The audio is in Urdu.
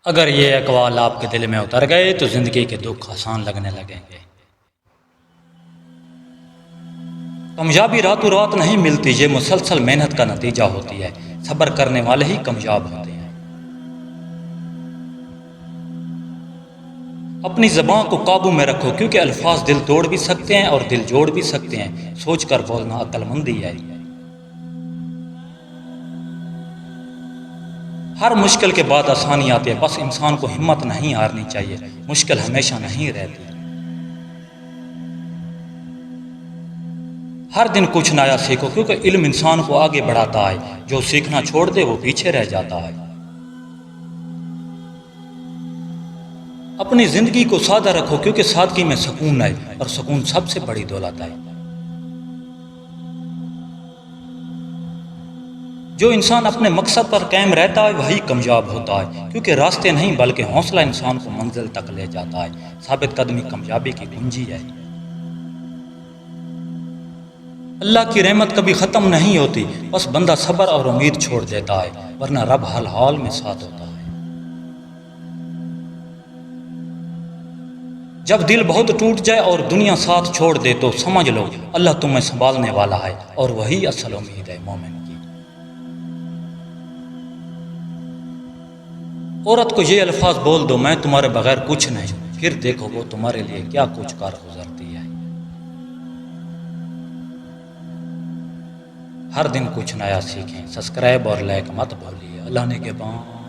اگر یہ اقوال آپ کے دل میں اتر گئے تو زندگی کے دکھ آسان لگنے لگیں گے۔ کامیابی راتوں رات نہیں ملتی، یہ مسلسل محنت کا نتیجہ ہوتی ہے۔ صبر کرنے والے ہی کامیاب ہوتے ہیں۔ اپنی زبان کو قابو میں رکھو، کیونکہ الفاظ دل توڑ بھی سکتے ہیں اور دل جوڑ بھی سکتے ہیں۔ سوچ کر بولنا عقل مندی ہے۔ ہر مشکل کے بعد آسانی آتی ہے، بس انسان کو ہمت نہیں ہارنی چاہیے۔ مشکل ہمیشہ نہیں رہتی۔ ہر دن کچھ نیا سیکھو، کیونکہ علم انسان کو آگے بڑھاتا ہے۔ جو سیکھنا چھوڑ دے وہ پیچھے رہ جاتا ہے۔ اپنی زندگی کو سادہ رکھو، کیونکہ سادگی میں سکون ہے، اور سکون سب سے بڑی دولت ہے۔ جو انسان اپنے مقصد پر قائم رہتا ہے وہی کامیاب ہوتا ہے، کیونکہ راستے نہیں بلکہ حوصلہ انسان کو منزل تک لے جاتا ہے۔ ثابت قدمی کامیابی کی کنجی ہے۔ اللہ کی رحمت کبھی ختم نہیں ہوتی، بس بندہ صبر اور امید چھوڑ دیتا ہے، ورنہ رب ہر حال میں ساتھ ہوتا ہے۔ جب دل بہت ٹوٹ جائے اور دنیا ساتھ چھوڑ دے تو سمجھ لو اللہ تمہیں سنبھالنے والا ہے، اور وہی اصل امید ہے مومن کی۔ عورت کو یہ الفاظ بول دو، میں تمہارے بغیر کچھ نہیں، پھر دیکھو وہ تمہارے لیے کیا کچھ کر گزرتی ہے۔ ہر دن کچھ نیا سیکھیں۔ سبسکرائب اور لائک مت بھولیے۔ اللہ نے کے بعد